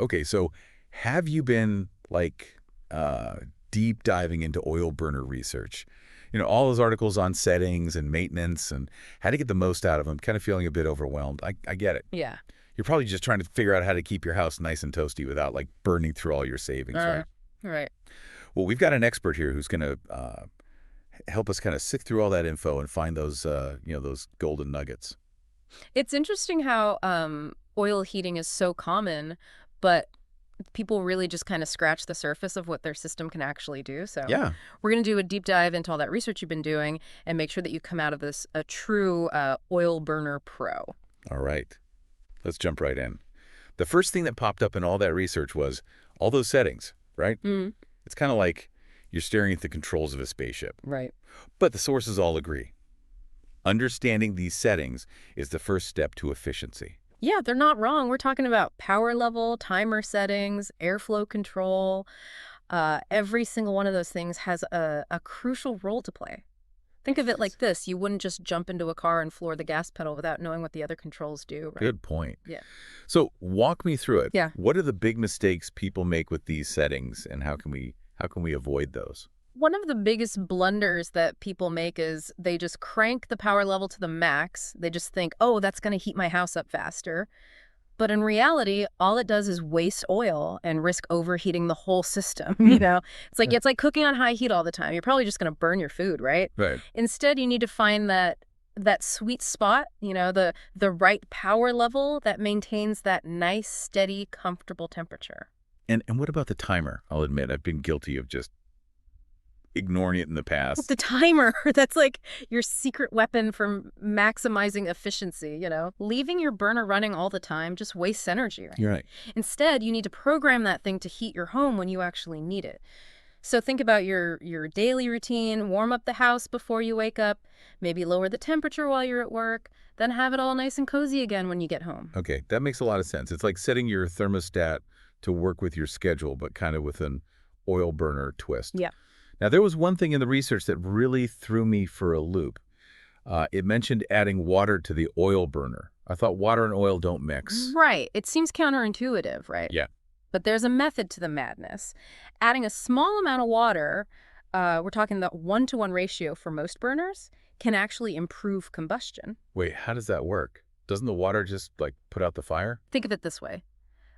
Okay, so have you been like deep diving into oil burner research? All those articles on settings and maintenance and how to get the most out of them, kind of feeling a bit overwhelmed. I get it. Yeah. You're probably just trying to figure out how to keep your house nice and toasty without like burning through all your savings, right? Right. Well, we've got an expert here who's going to help us kind of sift through all that info and find those, those golden nuggets. It's interesting how oil heating is so common, but people really just kind of scratch the surface of what their system can actually do. So Yeah. we're going to do a deep dive into all that research you've been doing and make sure that you come out of this a true oil burner pro. All right. Let's jump right in. The first thing that popped up in all that research was all those settings, right? Mm, It's kind of like you're staring at the controls of a spaceship. right. But the sources all agree. Understanding these settings is the first step to efficiency. Yeah, they're not wrong. We're talking about power level, timer settings, airflow control. Every single one of those things has a crucial role to play. Think of it like this. You wouldn't just jump into a car and floor the gas pedal without knowing what the other controls do, right? Good point. Yeah. So walk me through it. Yeah. What are the big mistakes people make with these settings, and how can we avoid those? One of the biggest blunders that people make is they just crank the power level to the max. They just think, oh, that's going to heat my house up faster. But in reality, all it does is waste oil and risk overheating the whole system, It's like cooking on high heat all the time. You're probably just going to burn your food, right? Right. Instead, you need to find that sweet spot, the right power level that maintains that nice, steady, comfortable temperature. And what about the timer? I'll admit I've been guilty of just ignoring it in the past. The timer, that's like your secret weapon for maximizing efficiency, Leaving your burner running all the time just wastes energy, right? You're right. Instead, you need to program that thing to heat your home when you actually need it. So think about your daily routine, warm up the house before you wake up, maybe lower the temperature while you're at work, then have it all nice and cozy again when you get home. Okay, that makes a lot of sense. It's like setting your thermostat to work with your schedule, but kind of with an oil burner twist. Yeah. Now, there was one thing in the research that really threw me for a loop. It mentioned adding water to the oil burner. I thought water and oil don't mix. Right. It seems counterintuitive, right? Yeah. But there's a method to the madness. Adding a small amount of water, we're talking the 1-to-1 ratio for most burners, can actually improve combustion. Wait, how does that work? Doesn't the water just, like, put out the fire? Think of it this way.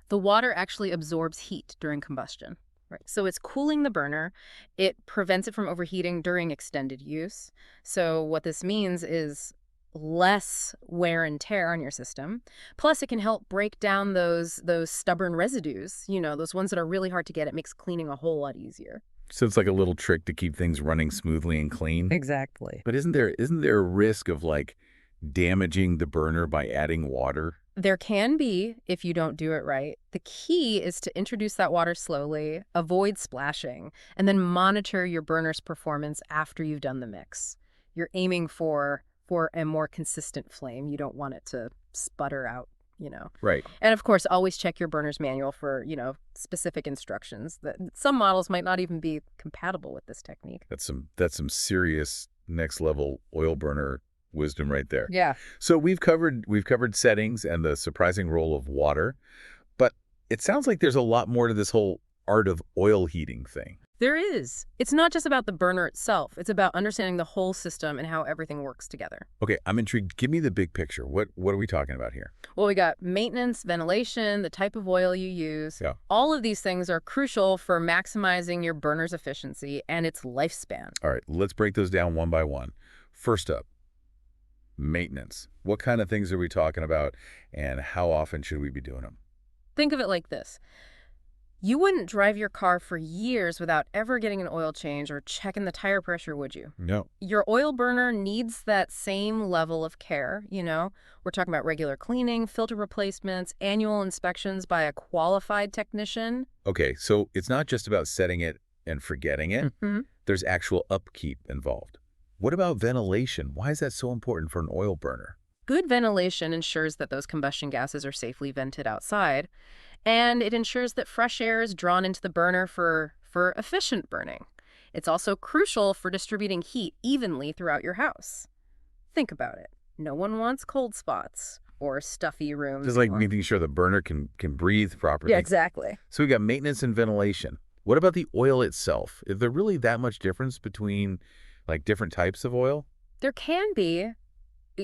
The water actually absorbs heat during combustion. Right. So it's cooling the burner. It prevents it from overheating during extended use. So what this means is less wear and tear on your system. Plus, it can help break down those stubborn residues, those ones that are really hard to get. It makes cleaning a whole lot easier. So it's like a little trick to keep things running smoothly and clean. Exactly. But isn't there a risk of, like, damaging the burner by adding water? There can be if you don't do it right. The key is to introduce that water slowly, avoid splashing, and then monitor your burner's performance after you've done the mix. You're aiming for a more consistent flame. You don't want it to sputter out. Right. And of course, always check your burner's manual for, specific instructions. That some models might not even be compatible with this technique. That's some serious next level oil burner wisdom right there. Yeah. So we've covered settings and the surprising role of water, but it sounds like there's a lot more to this whole art of oil heating thing. There is. It's not just about the burner itself. It's about understanding the whole system and how everything works together. Okay, I'm intrigued. Give me the big picture. What are we talking about here? Well, we got maintenance, ventilation, the type of oil you use. Yeah. All of these things are crucial for maximizing your burner's efficiency and its lifespan. All right, let's break those down one by one. First up, maintenance. What kind of things are we talking about, and how often should we be doing them? Think of it like this. You wouldn't drive your car for years without ever getting an oil change or checking the tire pressure, would you? No. Your oil burner needs that same level of care, We're talking about regular cleaning, filter replacements, annual inspections by a qualified technician. Okay, so it's not just about setting it and forgetting it. Mm-hmm. There's actual upkeep involved. What about ventilation? Why is that so important for an oil burner? Good ventilation ensures that those combustion gases are safely vented outside, and it ensures that fresh air is drawn into the burner for efficient burning. It's also crucial for distributing heat evenly throughout your house. Think about it. No one wants cold spots or stuffy Just rooms. like making sure the burner can breathe Yeah, properly. exactly. So we got maintenance and ventilation. What about the oil itself? Is there really that much difference between like different types of oil? There can be.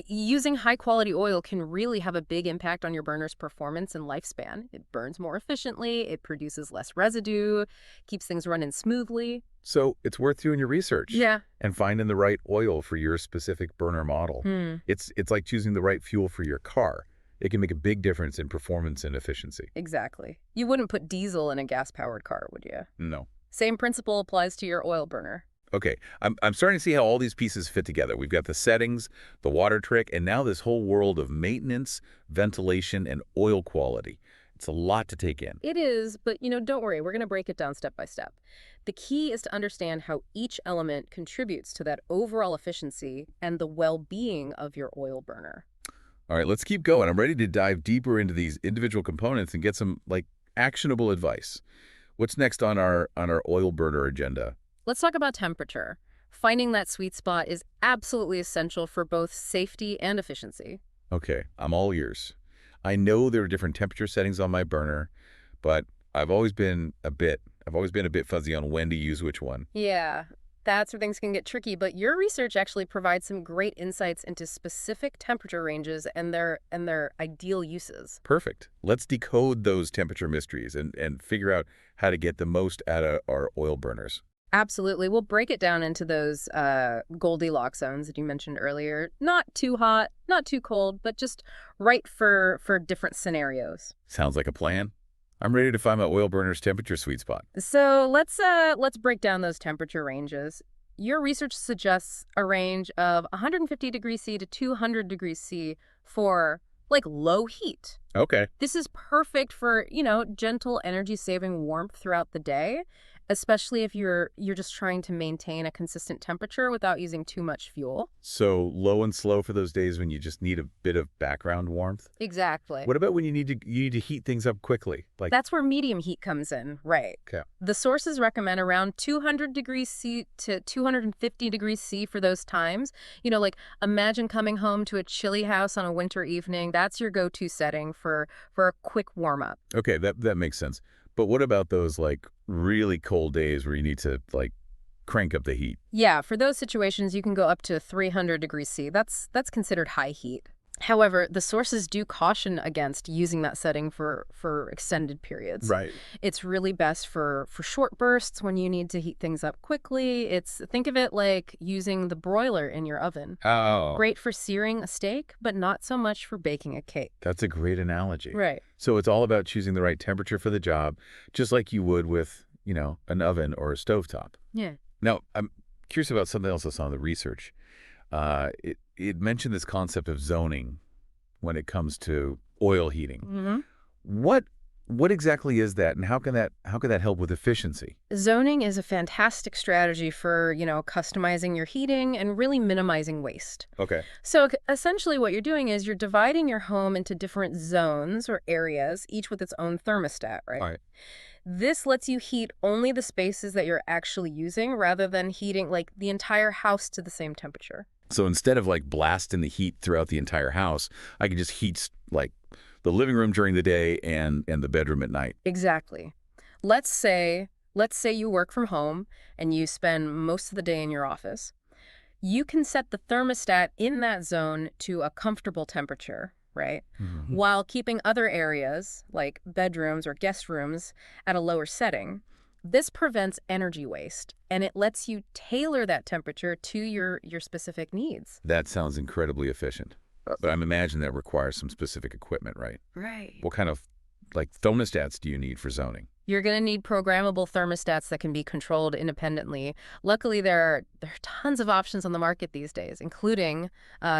Using high quality oil can really have a big impact on your burner's performance and lifespan. It burns more efficiently, it produces less residue, keeps things running smoothly. So it's worth doing your research Yeah. and finding the right oil for your specific burner model. Hmm. It's like choosing the right fuel for your car. It can make a big difference in performance and efficiency. Exactly. You wouldn't put diesel in a gas powered car, would you? No. Same principle applies to your oil burner. Okay, I'm starting to see how all these pieces fit together. We've got the settings, the water trick, and now this whole world of maintenance, ventilation, and oil quality. It's a lot to take in. It is, but don't worry, we're going to break it down step by step. The key is to understand how each element contributes to that overall efficiency and the well being of your oil burner. All right, let's keep going. I'm ready to dive deeper into these individual components and get some like actionable advice. What's next on our oil burner agenda? Let's talk about temperature. Finding that sweet spot is absolutely essential for both safety and efficiency. Okay, I'm all ears. I know there are different temperature settings on my burner, but I've always been a bit fuzzy on when to use which one. Yeah, that's where things can get tricky, but your research actually provides some great insights into specific temperature ranges and their ideal uses. Perfect. Let's decode those temperature mysteries and figure out how to get the most out of our oil burners. Absolutely. We'll break it down into those Goldilocks zones that you mentioned earlier. Not too hot, not too cold, but just right for different scenarios. Sounds like a plan. I'm ready to find my oil burner's temperature sweet spot. So let's break down those temperature ranges. Your research suggests a range of 150 degrees C to 200 degrees C for like low heat. Okay. This is perfect for, gentle energy saving warmth throughout the day, especially if you're just trying to maintain a consistent temperature without using too much fuel. So low and slow for those days when you just need a bit of background warmth. Exactly. What about when you need to heat things up quickly? Like, That's where medium heat comes in, right? okay. The sources recommend around 200 degrees C to 250 degrees C for those times. Like imagine coming home to a chilly house on a winter evening. That's your go-to setting for a quick warm up. Okay, that makes sense. But what about those like really cold days where you need to like crank up the heat? Yeah, for those situations, you can go up to 300 degrees C. That's considered high heat. However, the sources do caution against using that setting for extended periods. Right. It's really best for short bursts when you need to heat things up quickly. Think of it like using the broiler in your oven. Oh, Great for searing a steak, but not so much for baking a cake. that's a great analogy. Right. So it's all about choosing the right temperature for the job, just like you would with, an oven or a stovetop. Yeah. Now, I'm curious about something else that's on the research. It mentioned this concept of zoning when it comes to oil heating. Hmm. What exactly is that, and how can that help with efficiency? Zoning is a fantastic strategy for, customizing your heating and really minimizing waste. Okay. So essentially what you're doing is you're dividing your home into different zones or areas, each with its own thermostat, right? All right. This lets you heat only the spaces that you're actually using rather than heating like the entire house to the same temperature. So instead of like blasting the heat throughout the entire house, I can just heat like the living room during the day and the bedroom at night. Exactly. Let's say you work from home and you spend most of the day in your office. You can set the thermostat in that zone to a comfortable temperature, right? Mhm. While keeping other areas, like bedrooms or guest rooms, at a lower setting. This prevents energy waste, and it lets you tailor that temperature to your specific needs. That sounds incredibly efficient. But I'm imagining that requires some specific equipment, right? Right. What kind of like thermostats do you need for zoning? You're going to need programmable thermostats that can be controlled independently. Luckily, there are tons of options on the market these days, including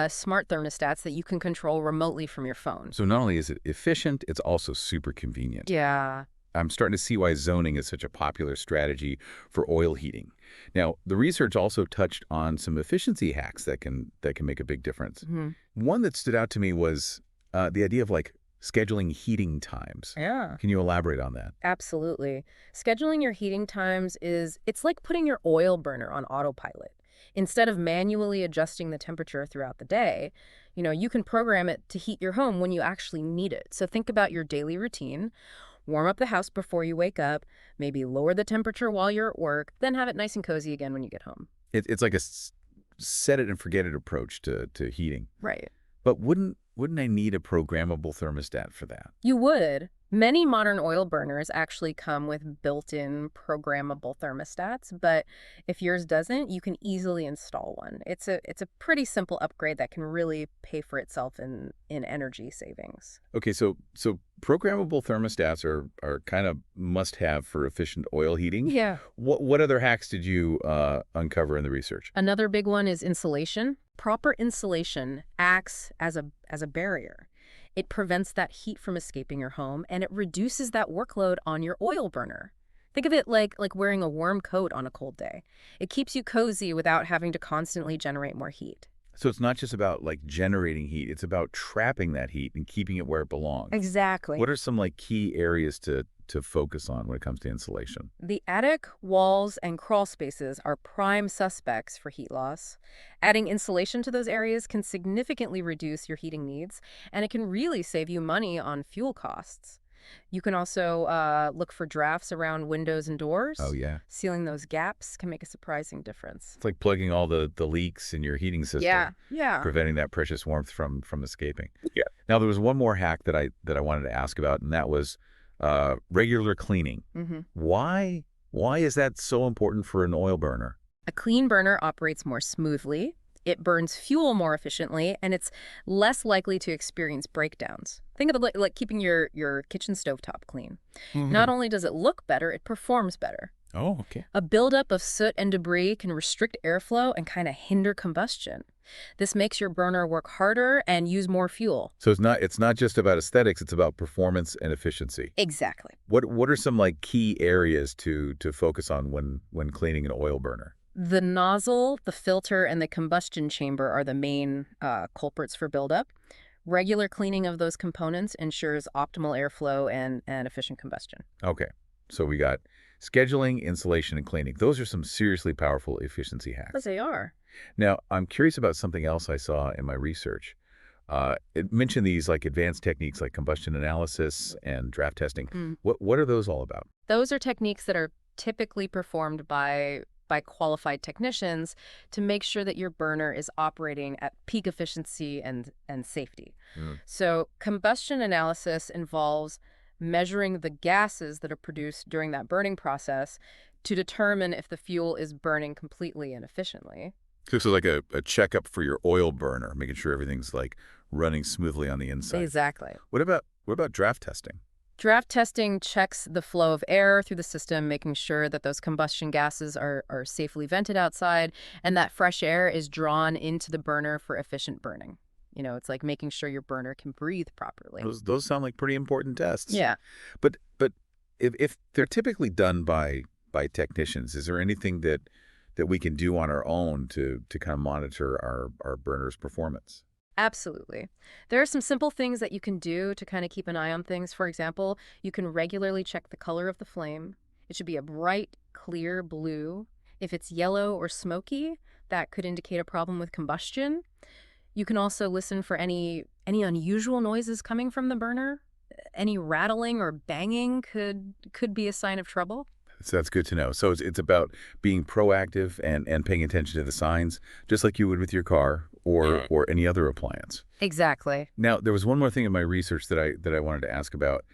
smart thermostats that you can control remotely from your phone. So not only is it efficient, it's also super convenient. Yeah. I'm starting to see why zoning is such a popular strategy for oil heating. Now, the research also touched on some efficiency hacks that can make a big difference. Hmm. One that stood out to me was the idea of like scheduling heating times. Yeah. Can you elaborate on that? Absolutely. Scheduling your heating times it's like putting your oil burner on autopilot. Instead of manually adjusting the temperature throughout the day, you can program it to heat your home when you actually need it. So think about your daily routine. Warm up the house before you wake up, maybe lower the temperature while you're at work, then have it nice and cozy again when you get home. It's like a set it and forget it approach to heating. Right. But wouldn't I need a programmable thermostat for that? You would. Many modern oil burners actually come with built-in programmable thermostats, but if yours doesn't, you can easily install one. It's a pretty simple upgrade that can really pay for itself in energy savings. Okay, so programmable thermostats are kind of must-have for efficient oil heating. Yeah. What other hacks did you uncover in the research? Another big one is insulation. Proper insulation acts as a barrier. It prevents that heat from escaping your home, and it reduces that workload on your oil burner. Think of it like wearing a warm coat on a cold day. It keeps you cozy without having to constantly generate more heat. So it's not just about like generating heat, it's about trapping that heat and keeping it where it belongs. Exactly. What are some like key areas to focus on when it comes to insulation? The attic, walls, and crawl spaces are prime suspects for heat loss. Adding insulation to those areas can significantly reduce your heating needs, and it can really save you money on fuel costs. You can also look for drafts around windows and Oh doors. yeah. Sealing those gaps can make a surprising difference. It's like plugging all the leaks in your heating Yeah, system, yeah. preventing that precious warmth from escaping. Yeah. Now there was one more hack that I wanted to ask about, and that was regular cleaning. hmm Why is that so important for an oil burner? A clean burner operates more smoothly, it burns fuel more efficiently, and it's less likely to experience breakdowns. Think of it like keeping your kitchen stovetop clean. Not Mhm. only does it look better, it performs better. Oh, okay. A buildup of soot and debris can restrict airflow and kind of hinder combustion. This makes your burner work harder and use more fuel. So it's not just about aesthetics, it's about performance and efficiency. Exactly. What are some like key areas to focus on when cleaning an oil burner? The nozzle, the filter, and the combustion chamber are the main culprits for buildup. Regular cleaning of those components ensures optimal airflow and efficient combustion. Okay. So we got scheduling, insulation, and cleaning. Those are some seriously powerful efficiency But hacks. they are. Now, I'm curious about something else I saw in my research. It mentioned these like advanced techniques like combustion analysis and draft testing. Mm. What are those all about? Those are techniques that are typically performed by qualified technicians to make sure that your burner is operating at peak efficiency and safety. Mm. So combustion analysis involves measuring the gases that are produced during that burning process to determine if the fuel is burning completely and efficiently. So this is like a checkup for your oil burner, making sure everything's like running smoothly on the inside. Exactly. What about draft testing? Draft testing checks the flow of air through the system, making sure that those combustion gases are safely vented outside and that fresh air is drawn into the burner for efficient burning. It's like making sure your burner can breathe properly. Those sound like pretty important tests. Yeah. But if they're typically done by technicians, is there anything that we can do on our own to kind of monitor our burner's performance? Absolutely. There are some simple things that you can do to kind of keep an eye on things. For example, you can regularly check the color of the flame. It should be a bright, clear blue. If it's yellow or smoky, that could indicate a problem with combustion. You can also listen for any unusual noises coming from the burner. Any rattling or banging could be a sign of trouble. So that's good to know. So it's about being proactive and paying attention to the signs, just like you would with your car or any other appliance. Exactly. Now, there was one more thing in my research that I wanted to ask about.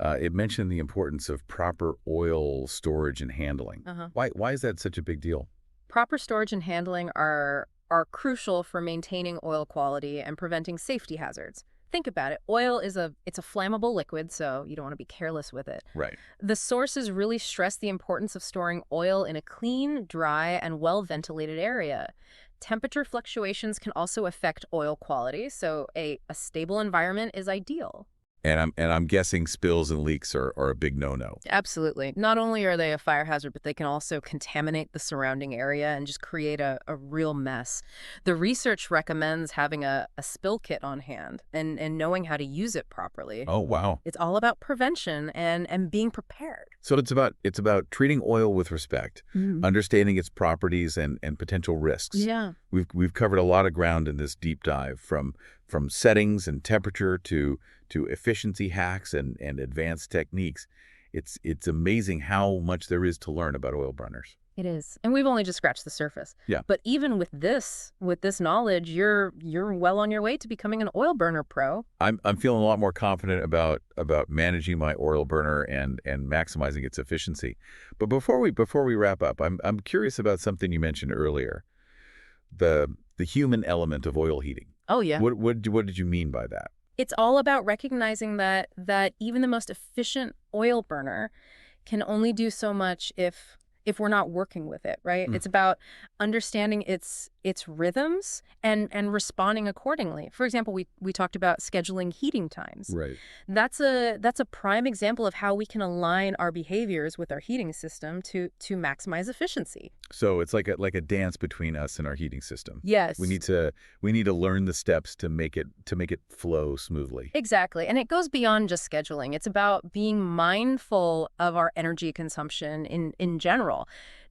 It mentioned the importance of proper oil storage and handling. Uh-huh. Why is that such a big deal? Proper storage and handling are crucial for maintaining oil quality and preventing safety hazards. Think about it. Oil it's a flammable liquid, so you don't want to be careless with it. Right. The sources really stress the importance of storing oil in a clean, dry, and well-ventilated area. Temperature fluctuations can also affect oil quality, so a stable environment is ideal. And I'm guessing spills and leaks are a big no-no. Absolutely. Not only are they a fire hazard, but they can also contaminate the surrounding area and just create a real mess. The research recommends having a spill kit on hand and knowing how to use it properly. Oh, wow. It's all about prevention and being prepared. So it's about treating oil with respect, Mhm. understanding its properties and potential risks. Yeah. We've covered a lot of ground in this deep dive, from settings and temperature to efficiency hacks and advanced techniques. It's amazing how much there is to learn about oil burners. It is. And we've only just scratched the surface. Yeah. But even with this knowledge, you're well on your way to becoming an oil burner pro. I'm feeling a lot more confident about managing my oil burner and maximizing its efficiency. But before we wrap up, I'm curious about something you mentioned earlier, the human element of oil heating. Oh yeah. What did you mean by that? It's all about recognizing that even the most efficient oil burner can only do so much if we're not working with it, right? Mm. It's about understanding its rhythms and responding accordingly. For example, we talked about scheduling heating times. Right. That's a prime example of how we can align our behaviors with our heating system to maximize efficiency. So it's like a dance between us and our heating system. Yes. We need to learn the steps to make it flow smoothly. Exactly. And it goes beyond just scheduling. It's about being mindful of our energy consumption in general.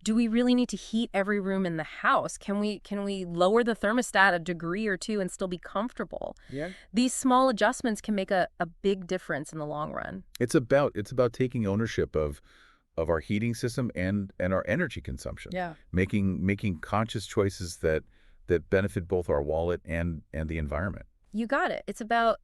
Do we really need to heat every room in the house? Can we lower the thermostat a degree or two and still be comfortable? Yeah. These small adjustments can make a big difference in the long run. It's about taking ownership of our heating system and our energy consumption. Yeah. Making conscious choices that benefit both our wallet and the environment. You got it. It's about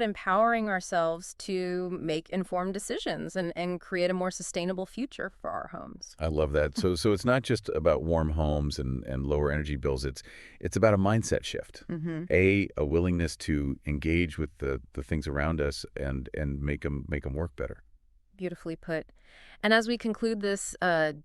empowering ourselves to make informed decisions and create a more sustainable future for our homes. I love that. So it's not just about warm homes and lower energy bills. It's about a mindset shift. Mm-hmm. A willingness to engage with the things around us and make them work better. Beautifully put. And as we conclude this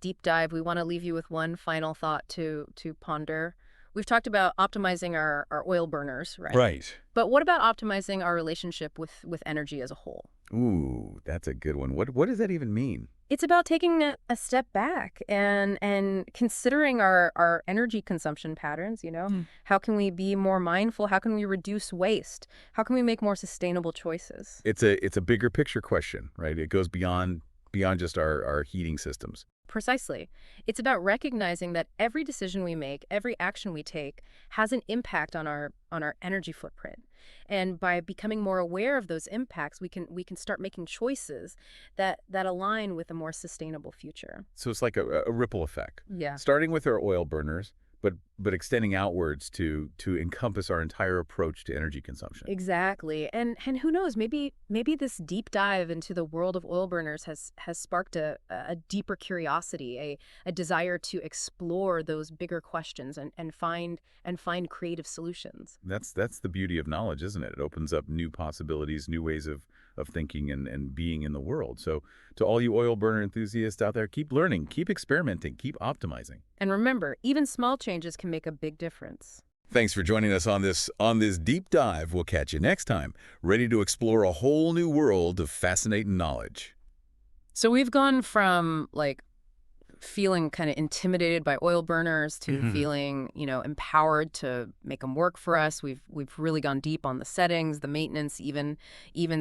deep dive, we want to leave you with one final thought to ponder. We've talked about optimizing our oil burners, right? Right. But what about optimizing our relationship with energy as a whole? Ooh, that's a good one. What does that even mean? It's about taking a step back and considering our energy consumption patterns, you know? Mm. How can we be more mindful? How can we reduce waste? How can we make more sustainable choices? It's a bigger picture question, right? It goes beyond just our heating systems. Precisely. It's about recognizing that every decision we make, every action we take has an impact on our energy footprint. And by becoming more aware of those impacts, we can start making choices that align with a more sustainable future. So it's like a ripple effect, Yeah. starting with our oil burners, but extending outwards to encompass our entire approach to energy consumption. Exactly. And who knows, maybe this deep dive into the world of oil burners has sparked a deeper curiosity, a desire to explore those bigger questions and find creative solutions. That's the beauty of knowledge, isn't it? It opens up new possibilities, new ways of thinking and being in the world. So to all you oil burner enthusiasts out there, keep learning, keep experimenting, keep optimizing. And remember, even small changes can make a big difference. Thanks for joining us on this deep dive. We'll catch you next time, ready to explore a whole new world of fascinating knowledge. So we've gone from like feeling kind of intimidated by oil burners to Mhm. feeling, empowered to make them work for us. We've really gone deep on the settings, the maintenance, even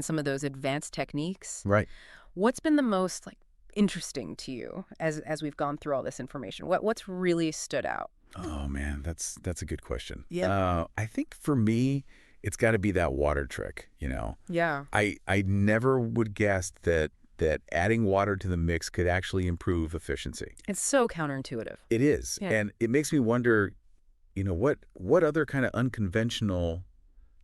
some of those advanced techniques. Right. What's been the most like interesting to you as we've gone through all this information? What's really stood out? Oh man, that's a good question. Yeah. I think for me, it's got to be that water trick. Yeah. I never would guess that adding water to the mix could actually improve efficiency. It's so counterintuitive. It is, Yeah. and it makes me wonder, what other kind of unconventional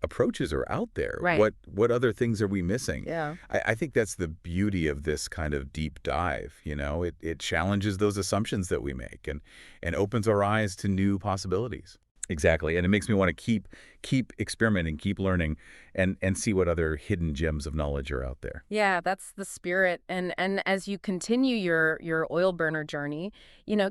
approaches are out there? Right. What other things are we missing? Yeah. I think that's the beauty of this kind of deep dive. It challenges those assumptions that we make and opens our eyes to new possibilities. Exactly, and it makes me want to keep experimenting, keep learning, and see what other hidden gems of knowledge are out there. Yeah, that's the spirit. And as you continue your oil burner journey,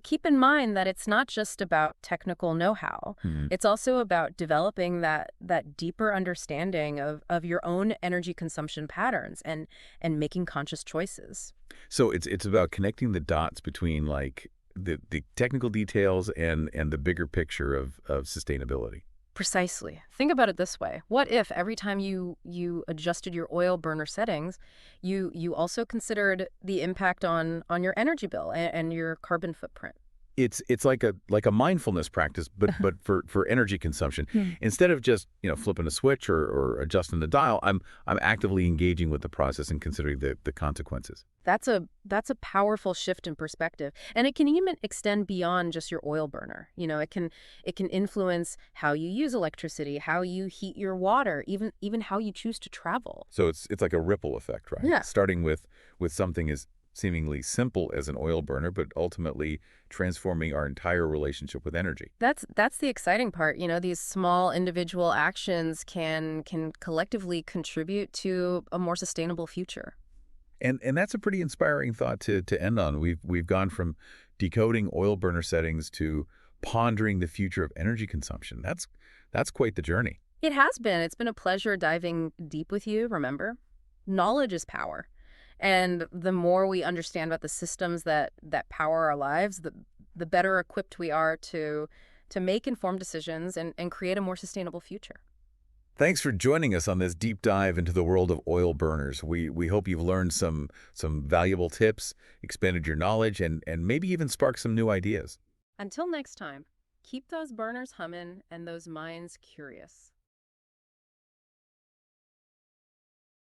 keep in mind that it's not just about technical know-how. Hmm. It's also about developing that deeper understanding of your own energy consumption patterns and making conscious choices. So it's about connecting the dots between like the technical details and the bigger picture of sustainability. Precisely. Think about it this way. What if every time you adjusted your oil burner settings, you also considered the impact on your energy bill and your carbon footprint? It's like a mindfulness practice, but for energy consumption. Hmm. Instead of just flipping a switch or adjusting the dial, I'm actively engaging with the process and considering the consequences. That's a powerful shift in perspective. And it can even extend beyond just your oil burner. It can influence how you use electricity, how you heat your water, even how you choose to travel. So it's like a ripple effect, right? Yeah. Starting with something as seemingly simple as an oil burner, but ultimately transforming our entire relationship with energy. That's the exciting part. These small individual actions can collectively contribute to a more sustainable future. And that's a pretty inspiring thought to end on. We've gone from decoding oil burner settings to pondering the future of energy consumption. That's quite the journey. It has been. It's been a pleasure diving deep with you, remember? Knowledge is power. And the more we understand about the systems that power our lives, the better equipped we are to make informed decisions and create a more sustainable future. Thanks for joining us on this deep dive into the world of oil burners. We hope you've learned some valuable tips, expanded your knowledge, and maybe even sparked some new ideas. Until next time, keep those burners humming and those minds curious.